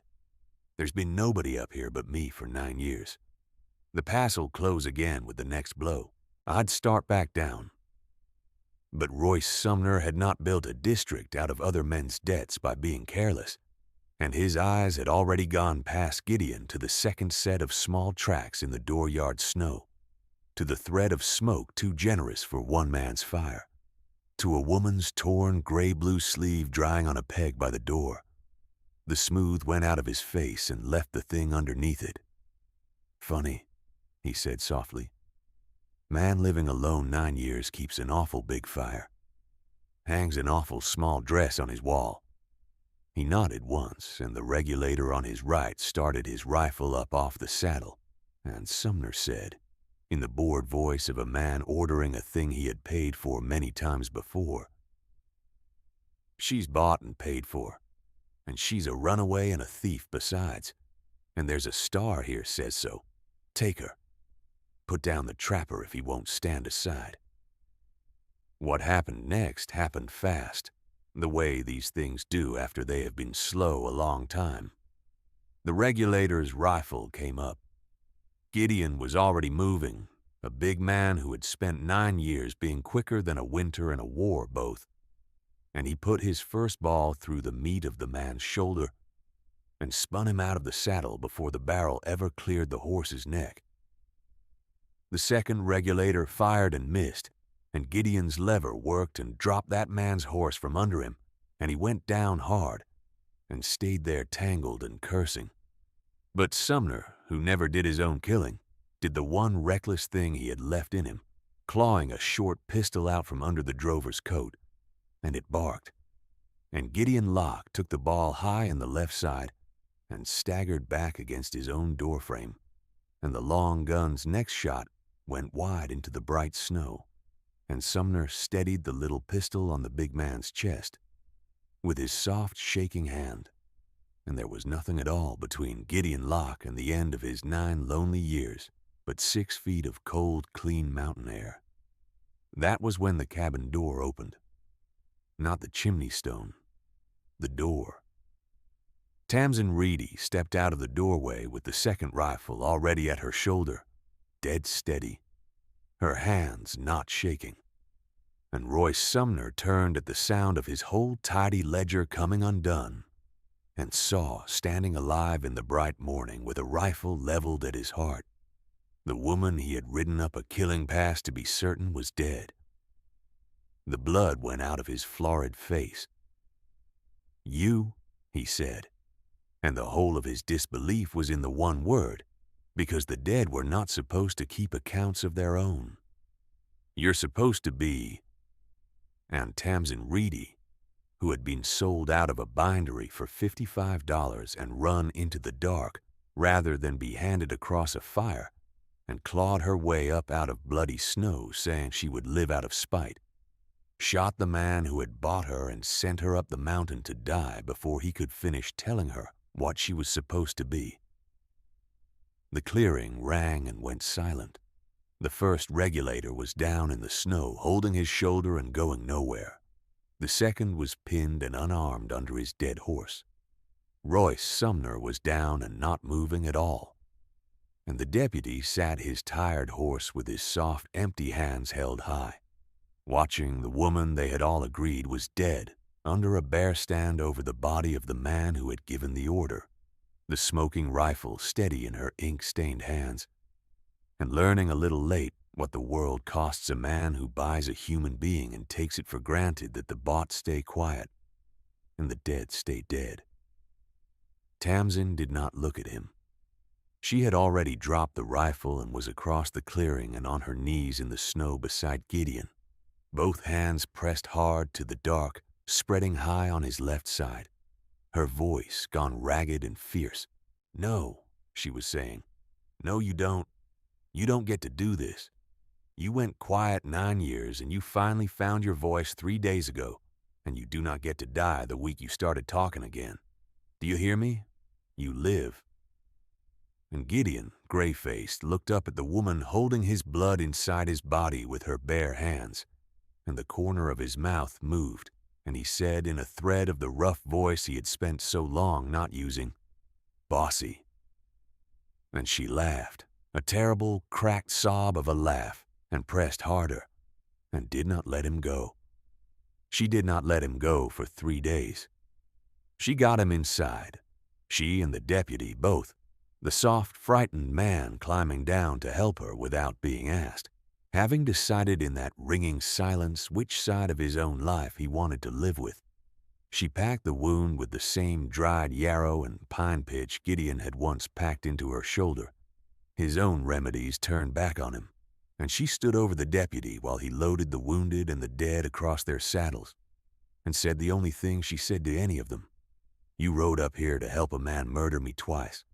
"There's been nobody up here but me for 9 years. The pass'll close again with the next blow. I'd start back down." But Royce Sumner had not built a district out of other men's debts by being careless, and his eyes had already gone past Gideon to the second set of small tracks in the dooryard snow, to the thread of smoke too generous for one man's fire, to a woman's torn gray-blue sleeve drying on a peg by the door. The smooth went out of his face and left the thing underneath it. "Funny," he said softly. "Man living alone 9 years keeps an awful big fire. Hangs an awful small dress on his wall." He nodded once, and the regulator on his right started his rifle up off the saddle, and Sumner said, in the bored voice of a man ordering a thing he had paid for many times before, "She's bought and paid for, and she's a runaway and a thief besides, and there's a star here says so. Take her. Put down the trapper if he won't stand aside." What happened next happened fast, the way these things do after they have been slow a long time. The regulator's rifle came up. Gideon was already moving, a big man who had spent 9 years being quicker than a winter and a war both, and he put his first ball through the meat of the man's shoulder and spun him out of the saddle before the barrel ever cleared the horse's neck. The second regulator fired and missed, and Gideon's lever worked and dropped that man's horse from under him, and he went down hard and stayed there tangled and cursing. But Sumner, who never did his own killing, did the one reckless thing he had left in him, clawing a short pistol out from under the drover's coat, and it barked. And Gideon Locke took the ball high in the left side and staggered back against his own doorframe, and the long gun's next shot went wide into the bright snow, and Sumner steadied the little pistol on the big man's chest with his soft, shaking hand, and there was nothing at all between Gideon Locke and the end of his 9 lonely years but 6 feet of cold, clean mountain air. That was when the cabin door opened. Not the chimney stone, the door. Tamsin Reedy stepped out of the doorway with the second rifle already at her shoulder, dead steady, her hands not shaking. And Royce Sumner turned at the sound of his whole tidy ledger coming undone and saw, standing alive in the bright morning with a rifle leveled at his heart, the woman he had ridden up a killing pass to be certain was dead. The blood went out of his florid face. "You," he said, and the whole of his disbelief was in the one word, because the dead were not supposed to keep accounts of their own. "You're supposed to be..." And Tamsin Reedy, who had been sold out of a bindery for $55 and run into the dark rather than be handed across a fire, and clawed her way up out of bloody snow, saying she would live out of spite, shot the man who had bought her and sent her up the mountain to die before he could finish telling her what she was supposed to be. The clearing rang and went silent. The first regulator was down in the snow, holding his shoulder and going nowhere. The second was pinned and unarmed under his dead horse. Royce Sumner was down and not moving at all. And the deputy sat his tired horse with his soft, empty hands held high, watching the woman they had all agreed was dead under a bear stand over the body of the man who had given the order, the smoking rifle steady in her ink-stained hands, and learning a little late what the world costs a man who buys a human being and takes it for granted that the bought stay quiet and the dead stay dead. Tamsin did not look at him. She had already dropped the rifle and was across the clearing and on her knees in the snow beside Gideon, both hands pressed hard to the dark, spreading high on his left side. Her voice gone ragged and fierce. "No," she was saying. "No, you don't. You don't get to do this. You went quiet 9 years and you finally found your voice 3 days ago, and you do not get to die the week you started talking again. Do you hear me? You live." And Gideon, gray-faced, looked up at the woman holding his blood inside his body with her bare hands, and the corner of his mouth moved, and he said in a thread of the rough voice he had spent so long not using, "Bossy." And she laughed, a terrible, cracked sob of a laugh, and pressed harder, and did not let him go. She did not let him go for 3 days. She got him inside, she and the deputy both, the soft, frightened man climbing down to help her without being asked, having decided in that ringing silence which side of his own life he wanted to live with. She packed the wound with the same dried yarrow and pine pitch Gideon had once packed into her shoulder. His own remedies turned back on him, and she stood over the deputy while he loaded the wounded and the dead across their saddles, and said the only thing she said to any of them: "You rode up here to help a man murder me twice.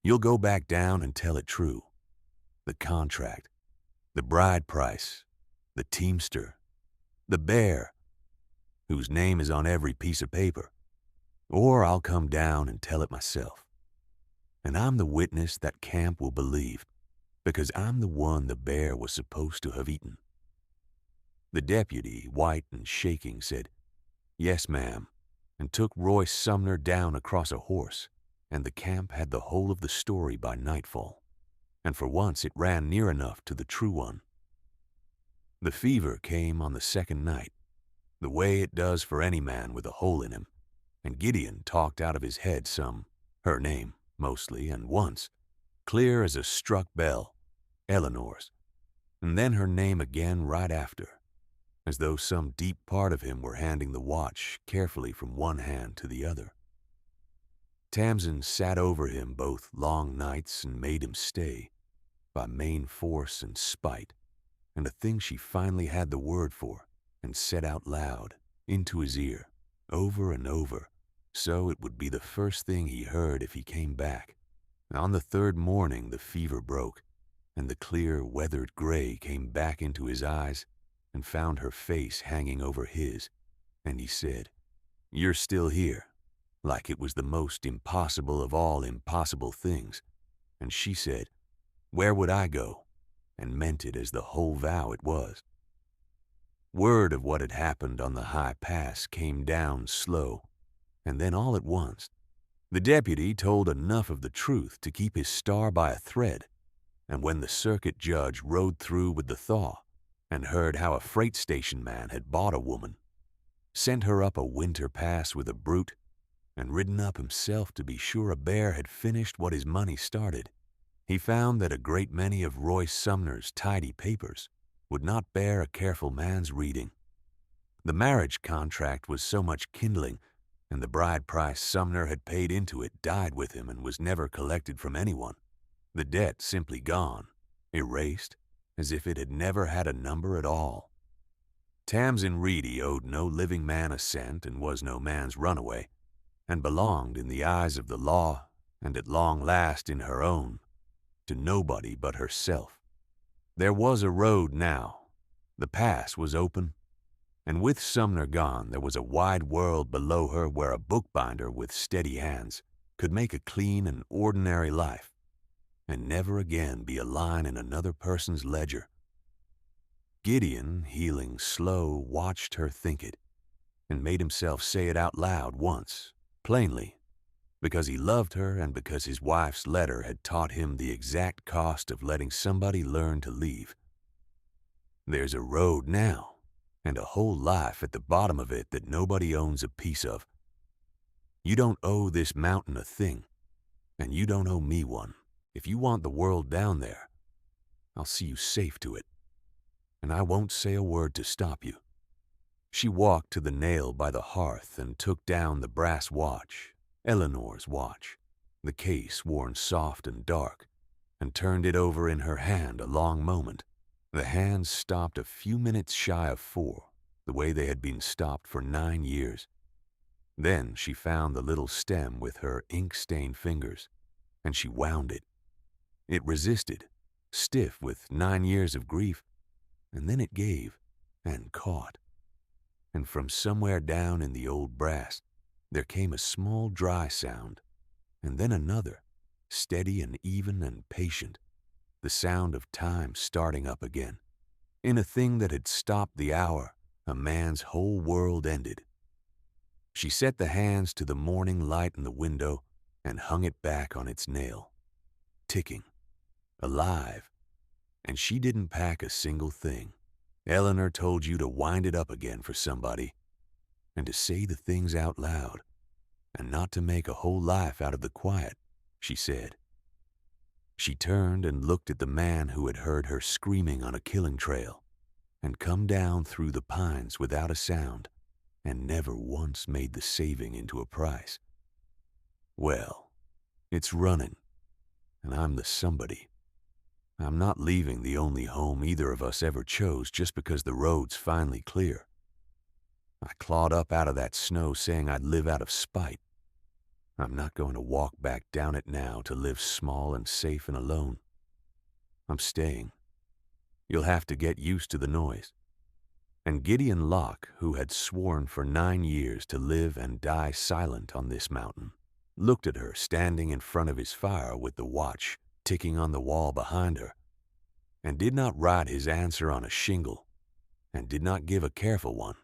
You'll go back down and tell it true. The contract, the bride price, the teamster, the bear, whose name is on every piece of paper, or I'll come down and tell it myself. And I'm the witness that camp will believe, because I'm the one the bear was supposed to have eaten." The deputy, white and shaking, said, "Yes, ma'am," and took Royce Sumner down across a horse, and the camp had the whole of the story by nightfall, and for once it ran near enough to the true one. The fever came on the second night, the way it does for any man with a hole in him, and Gideon talked out of his head some, her name mostly, and once, clear as a struck bell, Eleanor's, and then her name again right after, as though some deep part of him were handing the watch carefully from one hand to the other. Tamsin sat over him both long nights and made him stay, by main force and spite, and a thing she finally had the word for, and said out loud, into his ear, over and over, so it would be the first thing he heard if he came back. On the third morning the fever broke, and the clear, weathered gray came back into his eyes and found her face hanging over his, and he said, "You're still here," like it was the most impossible of all impossible things, and she said, "Where would I go?" and meant it as the whole vow it was. Word of what had happened on the high pass came down slow, and then all at once, the deputy told enough of the truth to keep his star by a thread, and when the circuit judge rode through with the thaw and heard how a freight station man had bought a woman, sent her up a winter pass with a brute, and ridden up himself to be sure a bear had finished what his money started, he found that a great many of Royce Sumner's tidy papers would not bear a careful man's reading. The marriage contract was so much kindling, and the bride price Sumner had paid into it died with him and was never collected from anyone. The debt simply gone, erased, as if it had never had a number at all. Tamsin Reedy owed no living man a cent and was no man's runaway, and belonged in the eyes of the law, and at long last in her own, to nobody but herself. There was a road now. The pass was open, and with Sumner gone, there was a wide world below her where a bookbinder with steady hands could make a clean and ordinary life, and never again be a line in another person's ledger. Gideon, healing slow, watched her think it, and made himself say it out loud once, plainly, because he loved her and because his wife's letter had taught him the exact cost of letting somebody learn to leave. There's a road now, and a whole life at the bottom of it that nobody owns a piece of. You don't owe this mountain a thing, and you don't owe me one. If you want the world down there, I'll see you safe to it, and I won't say a word to stop you. She walked to the nail by the hearth and took down the brass watch, Eleanor's watch, the case worn soft and dark, and turned it over in her hand a long moment. The hands stopped a few minutes shy of 4, the way they had been stopped for 9 years. Then she found the little stem with her ink-stained fingers, and she wound it. It resisted, stiff with 9 years of grief, and then it gave and caught. And from somewhere down in the old brass, there came a small dry sound, and then another, steady and even and patient, the sound of time starting up again. In a thing that had stopped the hour, a man's whole world ended. She set the hands to the morning light in the window and hung it back on its nail, ticking, alive, and she didn't pack a single thing. Eleanor told you to wind it up again for somebody, and to say the things out loud, and not to make a whole life out of the quiet, she said. She turned and looked at the man who had heard her screaming on a killing trail, and come down through the pines without a sound, and never once made the saving into a price. Well, it's running, and I'm the somebody. I'm not leaving the only home either of us ever chose just because the road's finally clear. I clawed up out of that snow saying I'd live out of spite. I'm not going to walk back down it now to live small and safe and alone. I'm staying. You'll have to get used to the noise. And Gideon Locke, who had sworn for 9 years to live and die silent on this mountain, looked at her standing in front of his fire with the watch ticking on the wall behind her, and did not write his answer on a shingle, and did not give a careful one.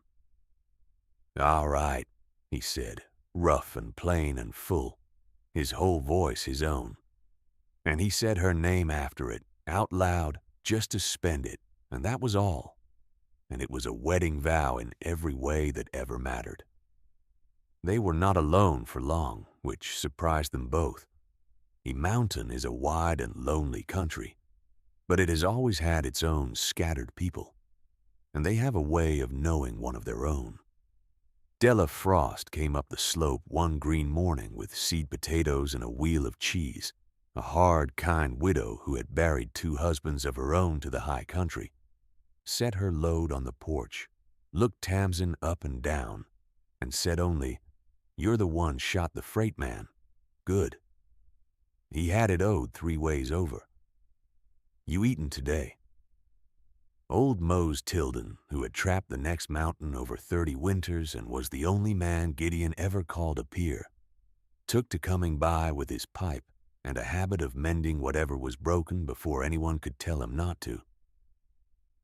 "All right," he said, rough and plain and full, his whole voice his own. And he said her name after it, out loud, just to spend it, and that was all. And it was a wedding vow in every way that ever mattered. They were not alone for long, which surprised them both. A mountain is a wide and lonely country, but it has always had its own scattered people, and they have a way of knowing one of their own. Della Frost came up the slope one green morning with seed potatoes and a wheel of cheese, a hard, kind widow who had buried 2 husbands of her own to the high country, set her load on the porch, looked Tamsin up and down, and said only, "You're the one shot the freight man. Good. He had it owed 3 ways over. You eatin' today." Old Mose Tilden, who had trapped the next mountain over 30 winters and was the only man Gideon ever called a peer, took to coming by with his pipe and a habit of mending whatever was broken before anyone could tell him not to.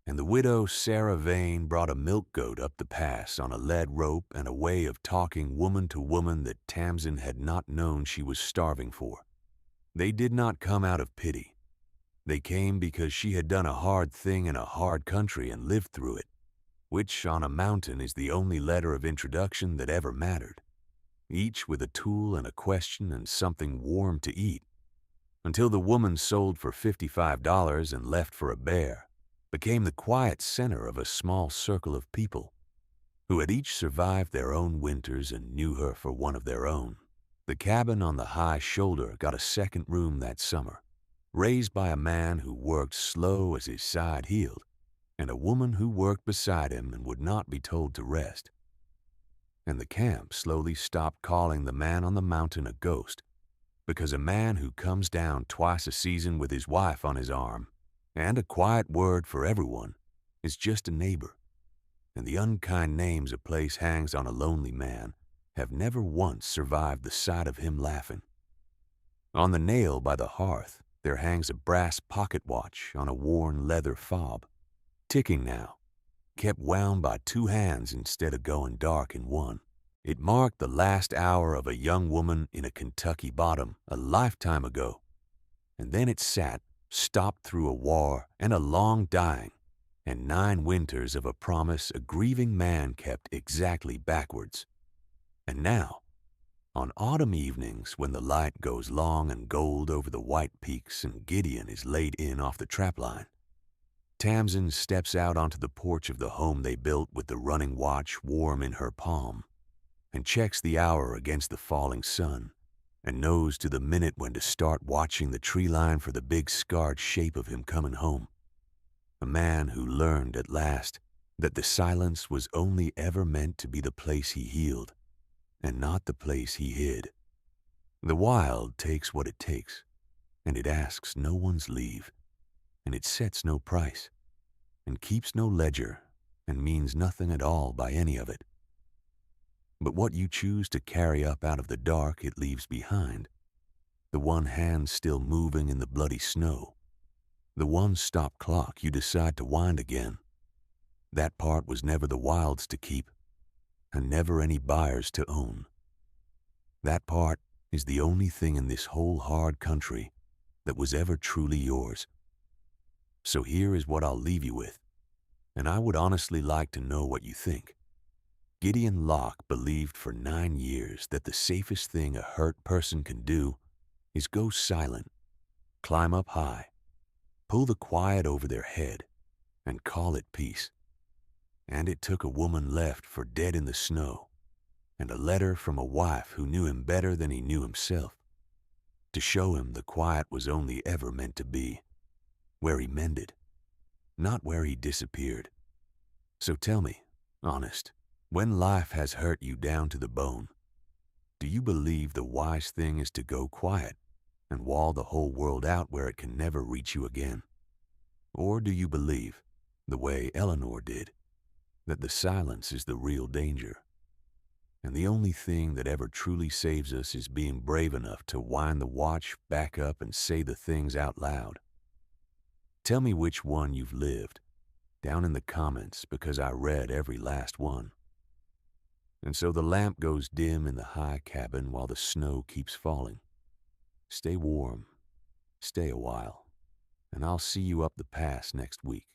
And the widow Sarah Vane brought a milk goat up the pass on a lead rope and a way of talking woman to woman that Tamsin had not known she was starving for. They did not come out of pity. They came because she had done a hard thing in a hard country and lived through it, which on a mountain is the only letter of introduction that ever mattered, each with a tool and a question and something warm to eat, until the woman sold for $55 and left for a bear became the quiet center of a small circle of people who had each survived their own winters and knew her for one of their own. The cabin on the high shoulder got a second room that summer, raised by a man who worked slow as his side healed, and a woman who worked beside him and would not be told to rest. And the camp slowly stopped calling the man on the mountain a ghost, because a man who comes down twice a season with his wife on his arm and a quiet word for everyone is just a neighbor, and the unkind names a place hangs on a lonely man have never once survived the sight of him laughing. On the nail by the hearth there hangs a brass pocket watch on a worn leather fob, ticking now, kept wound by two hands instead of going dark in one. It marked the last hour of a young woman in a Kentucky bottom a lifetime ago, and then it sat, stopped through a war and a long dying, and 9 winters of a promise a grieving man kept exactly backwards. And now, on autumn evenings when the light goes long and gold over the white peaks and Gideon is laid in off the trapline, Tamsin steps out onto the porch of the home they built with the running watch warm in her palm, and checks the hour against the falling sun, and knows to the minute when to start watching the tree line for the big scarred shape of him coming home. A man who learned at last that the silence was only ever meant to be the place he healed, and not the place he hid. The wild takes what it takes, and it asks no one's leave, and it sets no price, and keeps no ledger, and means nothing at all by any of it. But what you choose to carry up out of the dark it leaves behind, the one hand still moving in the bloody snow, the one stop clock you decide to wind again, that part was never the wild's to keep, and never any buyer's to own. That part is the only thing in this whole hard country that was ever truly yours. So here is what I'll leave you with, and I would honestly like to know what you think. Gideon Locke believed for 9 years that the safest thing a hurt person can do is go silent, climb up high, pull the quiet over their head, and call it peace. And it took a woman left for dead in the snow, and a letter from a wife who knew him better than he knew himself, to show him the quiet was only ever meant to be where he mended, not where he disappeared. So tell me, honest, when life has hurt you down to the bone, do you believe the wise thing is to go quiet and wall the whole world out where it can never reach you again? Or do you believe, the way Eleanor did, that the silence is the real danger, and the only thing that ever truly saves us is being brave enough to wind the watch back up and say the things out loud? Tell me which one you've lived, down in the comments, because I read every last one. And so the lamp goes dim in the high cabin while the snow keeps falling. Stay warm, stay a while, and I'll see you up the pass next week.